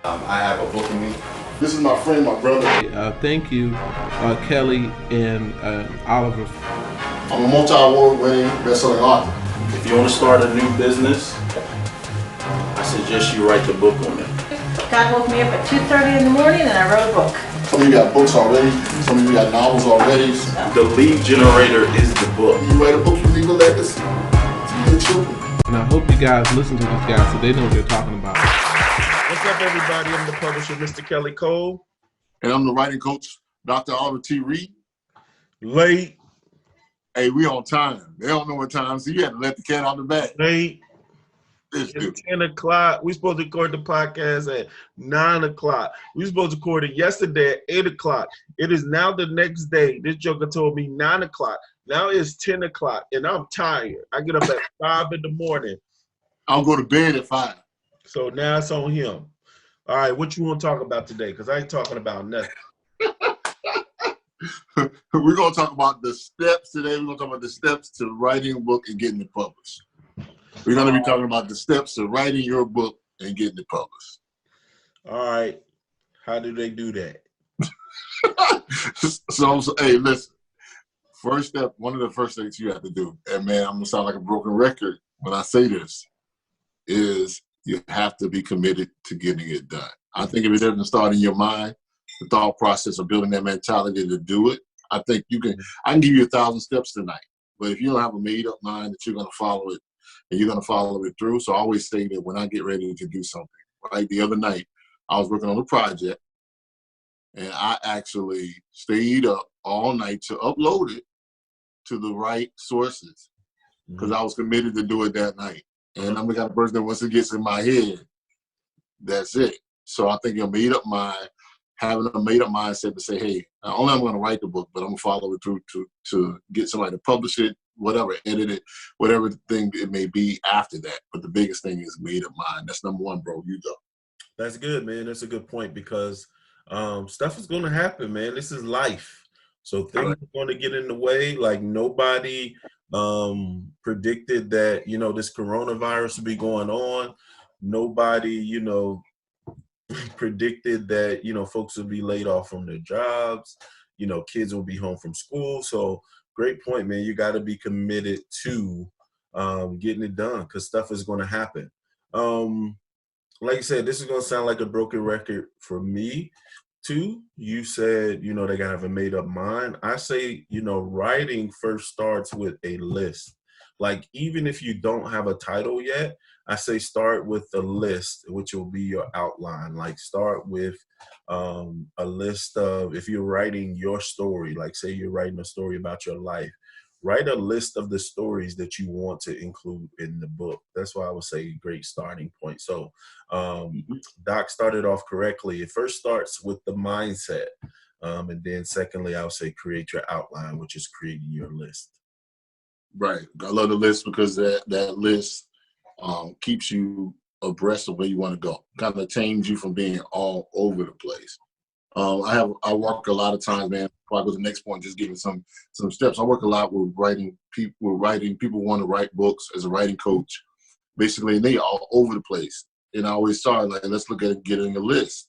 I have a book in me. This is my friend, my brother. Thank you, Kelly and Oliver. I'm a multi-award winning best-selling author. If you want to start a new business, I suggest you write the book on it. God woke me up at 2:30 in the morning and I wrote a book. Some of you got books already. Some of you got novels already. The lead generator is the book. You write a book, you leave a legacy to your children. And I hope you guys listen to these guys so they know what they're talking about. What's up, everybody? I'm the publisher, Mr. Kelly Cole. And I'm the writing coach, Dr. Oliver T. Reid. Late. Hey, we on time. They don't know what time, so you had to let the cat out the bag. Late. This dude. It's 10 o'clock. We're supposed to record the podcast at 9 o'clock. We were supposed to record it yesterday at 8 o'clock. It is now the next day. This joker told me 9 o'clock. Now it's 10 o'clock, and I'm tired. I get up at 5 in the morning. I'll go to bed at 5. So now it's on him. All right, what you want to talk about today? Because I ain't talking about nothing. We're going to talk about the steps today. We're going to talk about the steps to writing a book and getting it published. We're going to be talking about the steps to writing your book and getting it published. All right. How do they do that? So, hey, listen. First step, one of the first things you have to do, and man, I'm going to sound like a broken record when I say this, is you have to be committed to getting it done. I think if it doesn't start in your mind, the thought process of building that mentality to do it, I think I can give you 1,000 steps tonight. But if you don't have a made up mind that you're going to follow it and you're going to follow it through, so I always say that when I get ready to do something, right? The other night, I was working on a project and I actually stayed up all night to upload it to the right sources because I was committed to do it that night. And I'm the kind of person that once it gets in my head, that's it. So I think having a made up mindset to say, hey, not only I'm going to write the book, but I'm going to follow it through to get somebody to publish it, whatever, edit it, whatever thing it may be after that. But the biggest thing is made up mind. That's number one, bro. You go. That's good, man. That's a good point because stuff is going to happen, man. This is life. So things are going to get in the way. Like nobody predicted that, this coronavirus would be going on. Nobody, predicted that, folks would be laid off from their jobs. Kids will be home from school. So great point, man. You got to be committed to getting it done because stuff is going to happen. Like you said, this is going to sound like a broken record for me too. You said, they got to have a made up mind. I say, writing first starts with a list. Like, even if you don't have a title yet, I say start with a list, which will be your outline. Like, start with a list of, if you're writing your story, like say you're writing a story about your life, write a list of the stories that you want to include in the book. That's why I would say great starting point. So Doc started off correctly. It first starts with the mindset. And then secondly, I would say create your outline, which is creating your list. Right. I love the list because that list keeps you abreast of where you want to go. Kind of tames you from being all over the place. I work a lot of times, man. Before I go to the next point, just giving some steps. I work a lot with writing people. People want to write books as a writing coach, basically, and they all over the place. And I always start like, let's look at getting a list.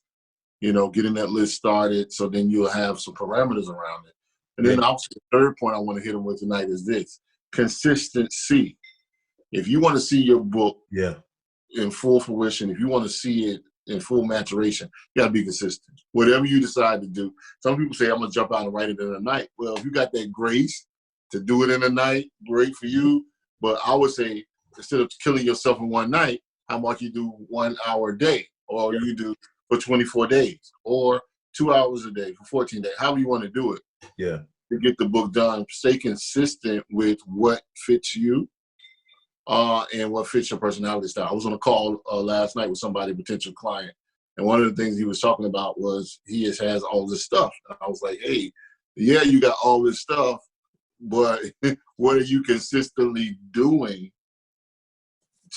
Getting that list started, so then you'll have some parameters around it. And then obviously the third point I want to hit them with tonight is this: consistency. If you want to see your book in full fruition, if you want to see it in full maturation, you got to be consistent. Whatever you decide to do. Some people say, I'm going to jump out and write it in a night. Well, if you got that grace to do it in a night, great for you. But I would say, instead of killing yourself in one night, how about you do 1 hour a day, or you do for 24 days, or 2 hours a day for 14 days, however you want to do it. Yeah. To get the book done, stay consistent with what fits you and what fits your personality style. I was on a call last night with somebody, a potential client, and one of the things he was talking about was he has all this stuff. And I was like, hey, yeah, you got all this stuff, but what are you consistently doing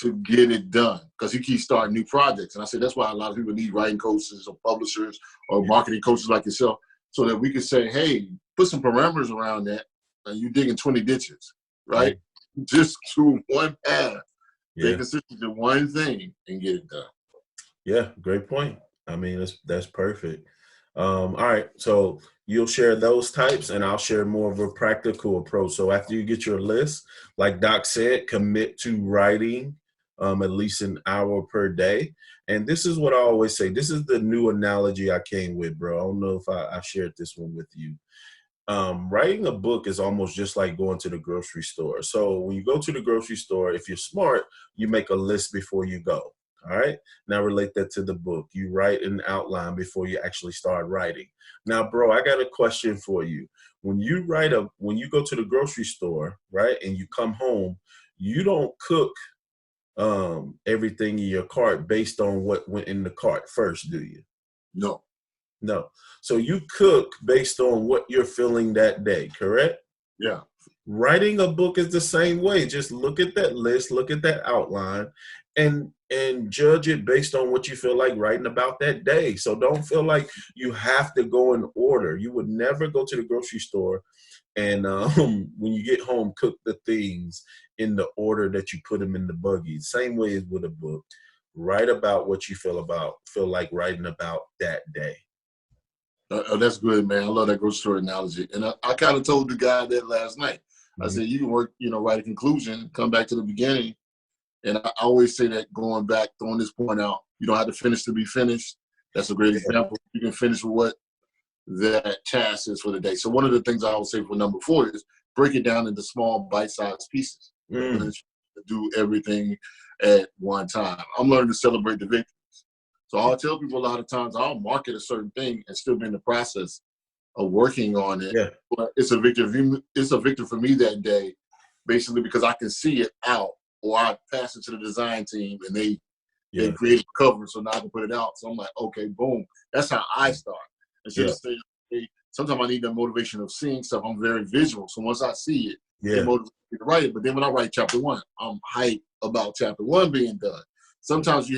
to get it done? Because he keeps starting new projects. And I said, that's why a lot of people need writing coaches or publishers or marketing coaches like yourself, so that we can say, hey, put some parameters around that, and you digging 20 ditches, right? Just to one path. Stay consistent to one thing and get it done. Yeah, great point. I mean, that's perfect. All right, so you'll share those types, and I'll share more of a practical approach. So after you get your list, like Doc said, commit to writing at least an hour per day. And this is what I always say. This is the new analogy I came with, bro. I don't know if I shared this one with you. Writing a book is almost just like going to the grocery store. So when you go to the grocery store, if you're smart, you make a list before you go. All right. Now relate that to the book. You write an outline before you actually start writing. Now, bro, I got a question for you. When you go to the grocery store, right, and you come home, you don't cook everything in your cart based on what went in the cart first, do you? No. No. So you cook based on what you're feeling that day, correct? Yeah. Writing a book is the same way. Just look at that list, look at that outline, and judge it based on what you feel like writing about that day. So don't feel like you have to go in order. You would never go to the grocery store and when you get home, cook the things in the order that you put them in the buggy. Same way as with a book. Write about what you feel like writing about that day. That's good, man. I love that grocery store analogy. And I kind of told the guy that last night. I said, you can work, write a conclusion, come back to the beginning. And I always say that going back, throwing this point out, you don't have to finish to be finished. That's a great example. You can finish with what that task is for the day. So one of the things I would say for number 4 is break it down into small bite-sized pieces. Do everything at one time. I'm learning to celebrate the victories. So I'll tell people a lot of times I'll market a certain thing and still be in the process of working on it. Yeah. But it's a victory. It's a victory for me that day, basically because I can see it out, or I pass it to the design team and they create a cover, so now I can put it out. So I'm like, okay, boom. That's how I start. Instead of saying, hey, sometimes I need the motivation of seeing stuff. I'm very visual, so once I see it, it motivates me to write it. But then when I write chapter 1, I'm hyped about chapter 1 being done. Sometimes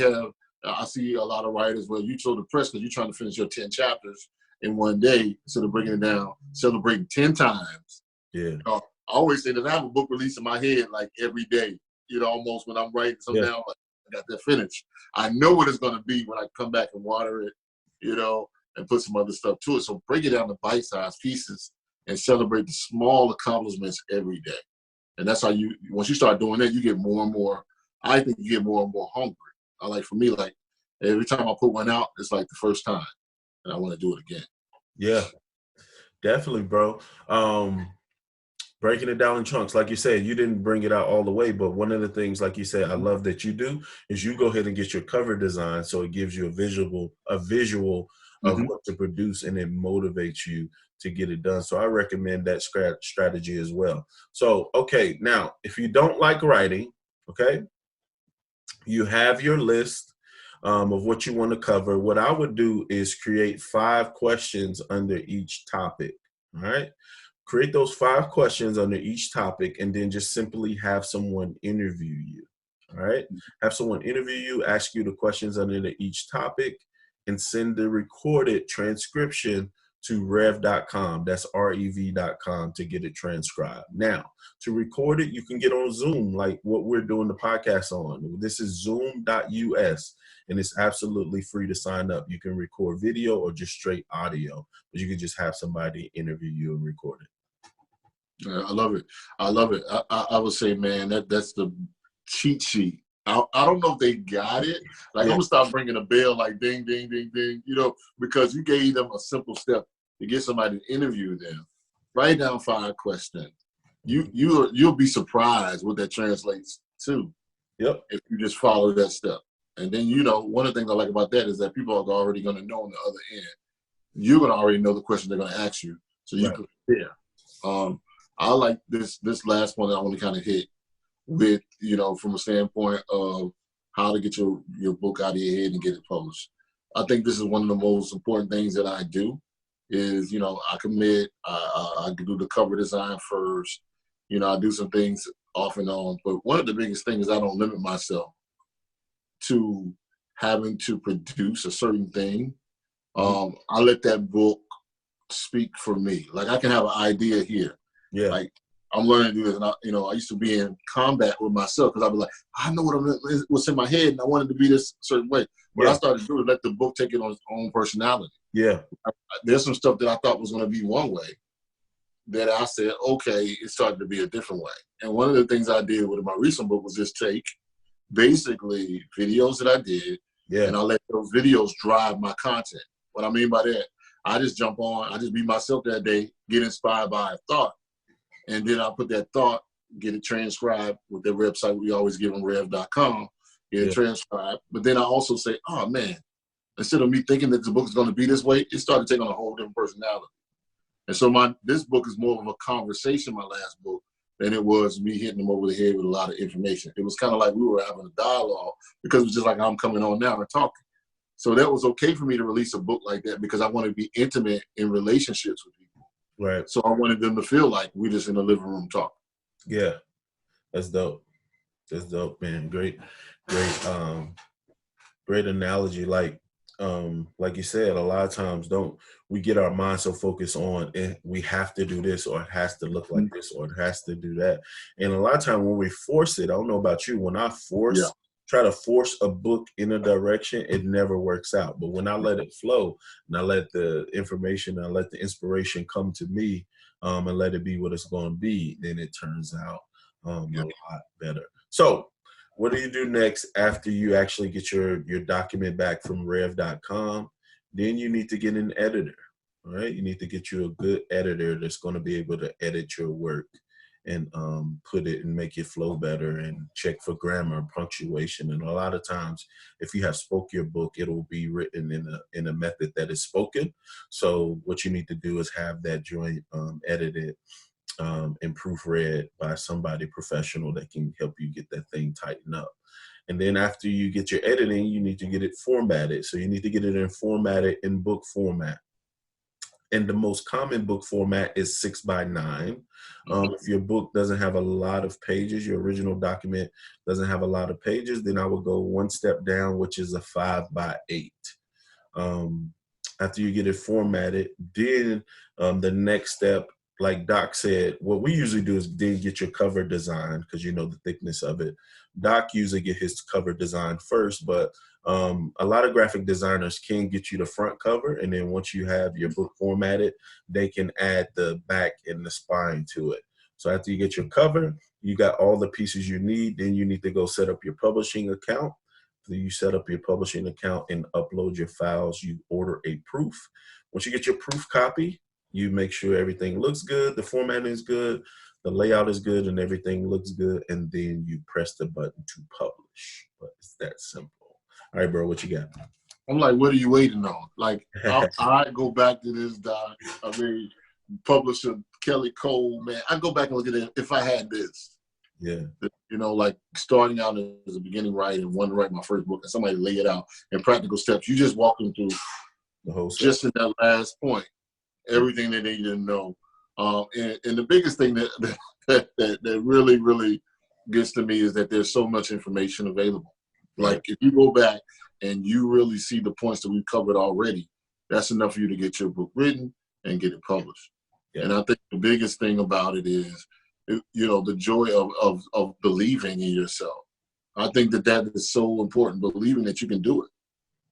I see a lot of writers where you're so depressed because you're trying to finish your 10 chapters in one day instead of breaking it down, celebrating 10 times. Yeah. I always say that I have a book release in my head like every day, almost when I'm writing something down, like I got that finished. I know what it's going to be when I come back and water it, and put some other stuff to it. So break it down to bite-sized pieces and celebrate the small accomplishments every day. And that's how once you start doing that, you get more and more, I think you get more and more hungry. For me, every time I put one out, it's like the first time, and I want to do it again. Yeah, definitely, bro. Breaking it down in chunks. Like you said, you didn't bring it out all the way, but one of the things, like you said, I love that you do is you go ahead and get your cover design so it gives you a visual of what to produce, and it motivates you to get it done. So I recommend that strategy as well. So, okay, now, if you don't like writing, okay, you have your list of what you want to cover. What I would do is create 5 questions under each topic, all right? Create those 5 questions under each topic, and then just simply have someone interview you, all right? Have someone interview you, ask you the questions under each topic, and send the recorded transcription to rev.com. That's rev.com to get it transcribed. Now, to record it, you can get on Zoom, like what we're doing the podcast on. This is zoom.us, and it's absolutely free to sign up. You can record video or just straight audio, but you can just have somebody interview you and record it. I love it. I love it. I would say, man, that's the cheat sheet. I don't know if they got it. I'm going to start ringing a bell like ding, ding, ding, ding, because you gave them a simple step to get somebody to interview them. Write down 5 questions. You'll be surprised what that translates to. Yep. If you just follow that step. And then, one of the things I like about that is that people are already going to know on the other end. You're going to already know the question they're going to ask you. So you can prepare. I like this last one that I want to kind of hit with, from a standpoint of how to get your book out of your head and get it published. I think this is one of the most important things that I do is, I commit, I do the cover design first, I do some things off and on. But one of the biggest things is I don't limit myself to having to produce a certain thing. I let that book speak for me. I can have an idea here. Yeah. I'm learning to do this. And I used to be in combat with myself because I'd be like, I know what's in my head, and I wanted to be this certain way. What I started to do is let the book take it on its own personality. Yeah. There's some stuff that I thought was going to be one way that I said, okay, it started to be a different way. And one of the things I did with my recent book was just take basically videos that I did, and I let those videos drive my content. What I mean by that, I just jump on, I just be myself that day, get inspired by a thought, and then I put that thought, get it transcribed with their website. We always give them rev.com, get it transcribed. But then I also say, oh man, instead of me thinking that the book is going to be this way, it started taking on a whole different personality. And so this book is more of a conversation, my last book, than it was me hitting them over the head with a lot of information. It was kind of like we were having a dialogue because it was just like I'm coming on now and talking. So that was okay for me to release a book like that because I want to be intimate in relationships with people. Right. So I wanted them to feel like we just in the living room talking. Yeah. That's dope. That's dope, man. Great analogy. Like you said, a lot of times we get our mind so focused on we have to do this, or it has to look like this, or it has to do that. And a lot of time when we force it, I don't know about you, when I try to force a book in a direction, it never works out. But when I let it flow and I let the information, I let the inspiration come to me, and let it be what it's going to be, then it turns out a lot better. So what do you do next after you actually get your document back from rev.com? Then you need to get an editor, all right? You need to get you a good editor that's going to be able to edit your work and put it and make it flow better and check for grammar, punctuation. And a lot of times, if you have spoke your book, it'll be written in a method that is spoken. So what you need to do is have that joint edited and proofread by somebody professional that can help you get that thing tightened up. And then after you get your editing, you need to get it formatted. So you need to get it formatted in book format. And the most common book format is 6x9. If your book doesn't have a lot of pages, your original document doesn't have a lot of pages, then I would go one step down, which is a 5x8. After you get it formatted, then the next step, like Doc said, what we usually do is then get your cover design because you know the thickness of it. Doc usually get his cover design first, but a lot of graphic designers can get you the front cover, and then once you have your book formatted, they can add the back and the spine to it. So after you get your cover, you got all the pieces you need, then you need to go set up your publishing account. So you set up your publishing account and upload your files. You order a proof. Once you get your proof copy, you make sure everything looks good, the formatting is good, the layout is good, and everything looks good, and then you press the button to publish. But it's that simple. All right, bro, what you got? I'm like, what are you waiting on? Like, I go back to this, Doc. I mean, publisher Kelly Cole, man. I go back and look at it. If I had this, you know, like starting out as a beginning writer and wanting to write my first book, and somebody lay it out in practical steps. You just walk them through the whole just in that last point, everything that they need to know. And the biggest thing that really, really gets to me is that there's so much information available. Like if you go back and you really see the points that we've covered already, that's enough for you to get your book written and get it published. Yeah. And I think the biggest thing about it is, you know, the joy of believing in yourself. I think that is so important, believing that you can do it.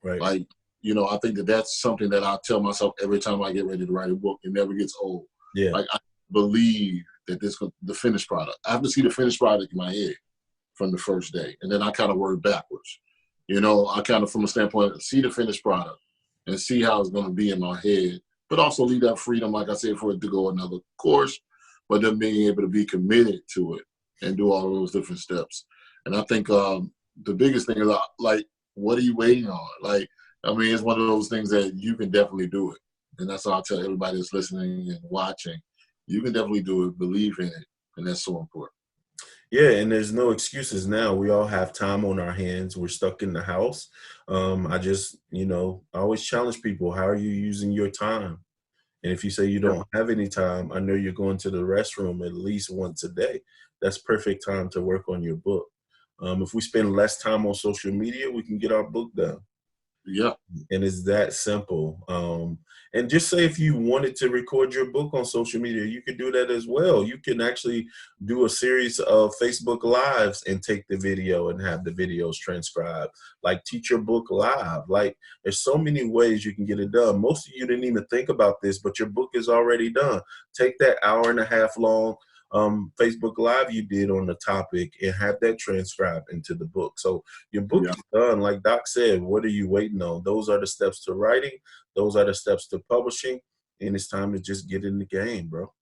Right. Like, you know, I think that's something that I tell myself every time I get ready to write a book. It never gets old. Yeah. Like I believe that the finished product. I have to see the finished product in my head from the first day. And then I kind of work backwards. You know, I kind of, from a standpoint, see the finished product and see how it's going to be in my head, but also leave that freedom, like I said, for it to go another course, but then being able to be committed to it and do all those different steps. And I think the biggest thing is, like, what are you waiting on? Like, I mean, it's one of those things that you can definitely do it. And that's all I tell everybody that's listening and watching. You can definitely do it, believe in it, and that's so important. Yeah, and there's no excuses now. We all have time on our hands. We're stuck in the house. I just, you know, I always challenge people, how are you using your time? And if you say you don't have any time, I know you're going to the restroom at least once a day. That's perfect time to work on your book. If we spend less time on social media, we can get our book done. Yeah. And it's that simple. And just say if you wanted to record your book on social media, you could do that as well. You can actually do a series of Facebook Lives and take the video and have the videos transcribed, like teach your book live. Like there's so many ways you can get it done. Most of you didn't even think about this, but your book is already done. Take that hour-and-a-half long Facebook Live you did on the topic and have that transcribed into the book. So your book is done. Like Doc said, what are you waiting on? Those are the steps to writing. Those are the steps to publishing. And it's time to just get in the game, bro.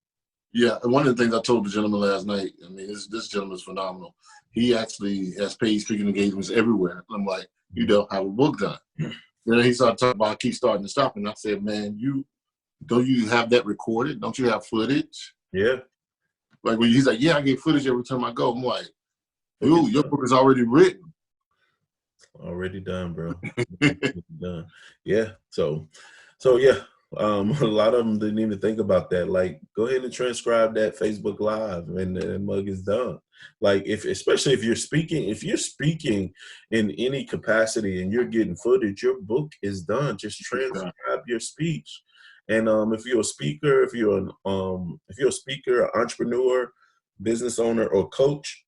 Yeah, and one of the things I told the gentleman last night, I mean, this gentleman is phenomenal. He actually has paid speaking engagements everywhere. I'm like, you don't have a book done. Then he started talking about keep starting and stopping. I said, man, don't you have that recorded? Don't you have footage? Yeah. Like when he's like, yeah, I get footage every time I go. I'm like, dude, your book is already written. Already done, bro. Done. Yeah. So yeah. A lot of them didn't even think about that. Like, go ahead and transcribe that Facebook Live, and the mug is done. Like, especially if you're speaking in any capacity and you're getting footage, your book is done. Just transcribe your speech. And if you're a speaker, if you're a speaker, entrepreneur, business owner, or coach,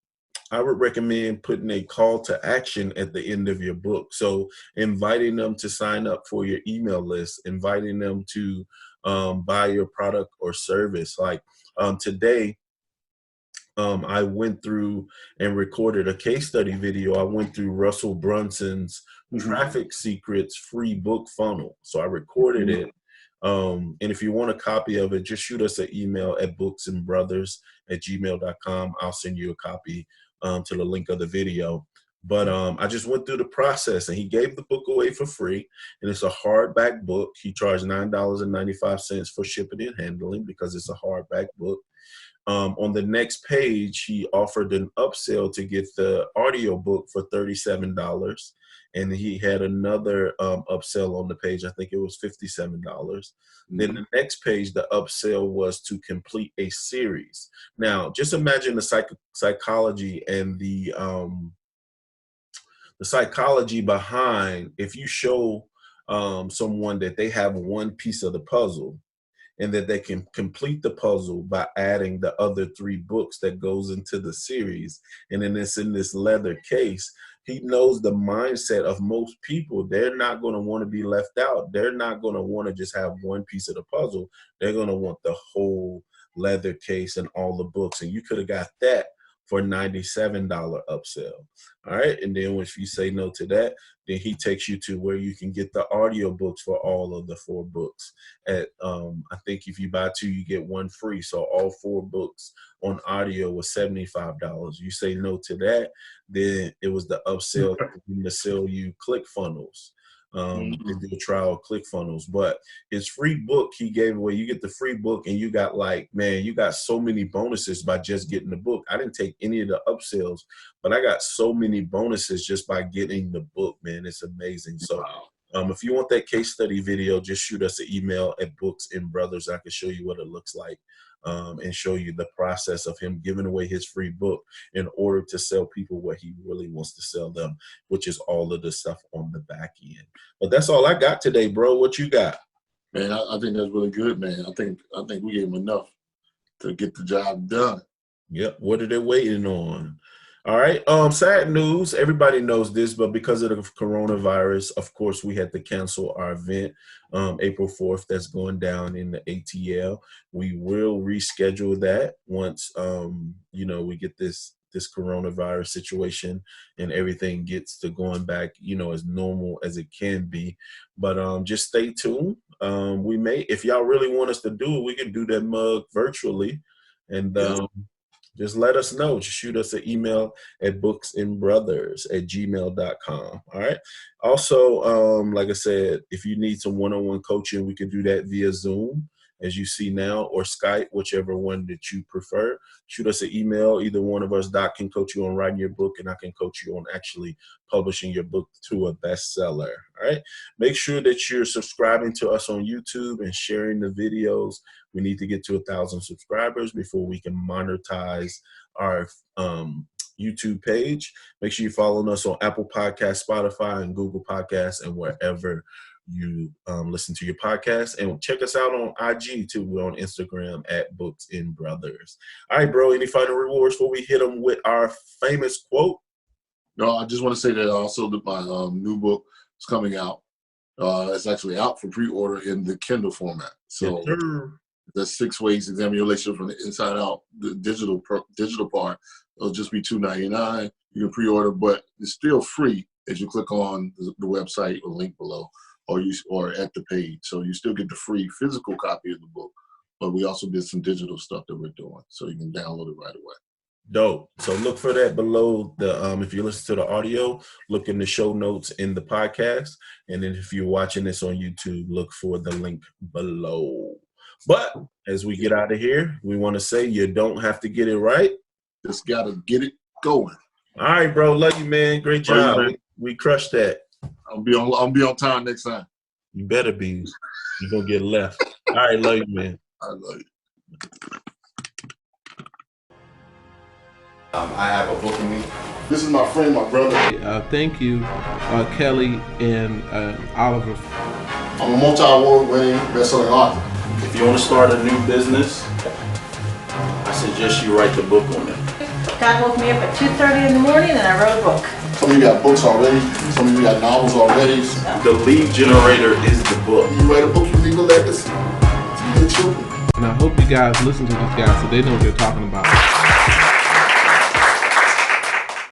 I would recommend putting a call to action at the end of your book. So inviting them to sign up for your email list, inviting them to buy your product or service. Like today, I went through and recorded a case study video. I went through Russell Brunson's Traffic Secrets free book funnel. So I recorded it. And if you want a copy of it, just shoot us an email at booksandbrothers@gmail.com. I'll send you a copy to the link of the video. But I just went through the process, and he gave the book away for free. And it's a hardback book. He charged $9.95 for shipping and handling because it's a hardback book. On the next page, he offered an upsell to get the audio book for $37. And he had another upsell on the page. I think it was $57. Then the next page, the upsell was to complete a series. Now, just imagine the psychology and the psychology behind if you show someone that they have one piece of the puzzle, and that they can complete the puzzle by adding the other 3 books that goes into the series. And then it's in this leather case. He knows the mindset of most people. They're not going to want to be left out. They're not going to want to just have one piece of the puzzle. They're going to want the whole leather case and all the books. And you could have got that for $97 upsell. All right. And then if you say no to that, then he takes you to where you can get the audio books for all of the 4 books at, I think if you buy 2, you get 1 free. So all 4 books on audio was $75. You say no to that, then it was the upsell to sell you ClickFunnels. They do a trial of ClickFunnels, but his free book he gave away. You get the free book, and you got you got so many bonuses by just getting the book. I didn't take any of the upsells, but I got so many bonuses just by getting the book, man. It's amazing. So if you want that case study video, just shoot us an email at Books-N-Brothas. I can show you what it looks like and show you the process of him giving away his free book in order to sell people what he really wants to sell them, which is all of the stuff on the back end. But that's all I got today, bro. What you got? Man, I think that's really good, man. I think we gave him enough to get the job done. Yep. What are they waiting on? All right. Sad news. Everybody knows this, but because of the coronavirus, of course, we had to cancel our event April 4th. That's going down in the ATL. We will reschedule that once we get this coronavirus situation and everything gets to going back, as normal as it can be. But just stay tuned. We may, if y'all really want us to do it, we can do that mug virtually, and just let us know. Just shoot us an email at booksandbrothers@gmail.com. All right. Also, like I said, if you need some one-on-one coaching, we can do that via Zoom, as you see now, or Skype, whichever one that you prefer. Shoot us an email. Either one of us, Doc, can coach you on writing your book, and I can coach you on actually publishing your book to a bestseller. All right. Make sure that you're subscribing to us on YouTube and sharing the videos. We need to get to 1,000 subscribers before we can monetize our YouTube page. Make sure you follow us on Apple Podcasts, Spotify, and Google Podcasts, and wherever you listen to your podcast. And check us out on IG too. We're on Instagram at Books-N-Brothas. All right, bro. Any final rewards before we hit them with our famous quote? No, I just want to say that also that my new book is coming out. It's actually out for pre-order in the Kindle format. So there's 6 ways to examine your relationship from the inside out. The digital part, it'll just be $2.99. You can pre-order, but it's still free as you click on the website or link below, or at the page. So you still get the free physical copy of the book, but we also did some digital stuff that we're doing, so you can download it right away. Dope. So look for that below the if you listen to the audio, look in the show notes in the podcast. And then if you're watching this on YouTube, look for the link below. But as we get out of here, we want to say you don't have to get it right. Just gotta get it going. All right, bro. Love you, man. Great job. We crushed that. I'll be on time next time. You better be. You're gonna get left. All right, love you, man. I love you. I have a book in me. This is my friend, my brother. Thank you, Kelly and Oliver. I'm a multi-award winning best-selling author. If you want to start a new business, I suggest you write the book on it. God woke me up at 2:30 in the morning and I wrote a book. Some of you got books already. Some of you got novels already. The lead generator is the book. You write a book, you leave a legacy to your children. And I hope you guys listen to these guys so they know what they're talking about.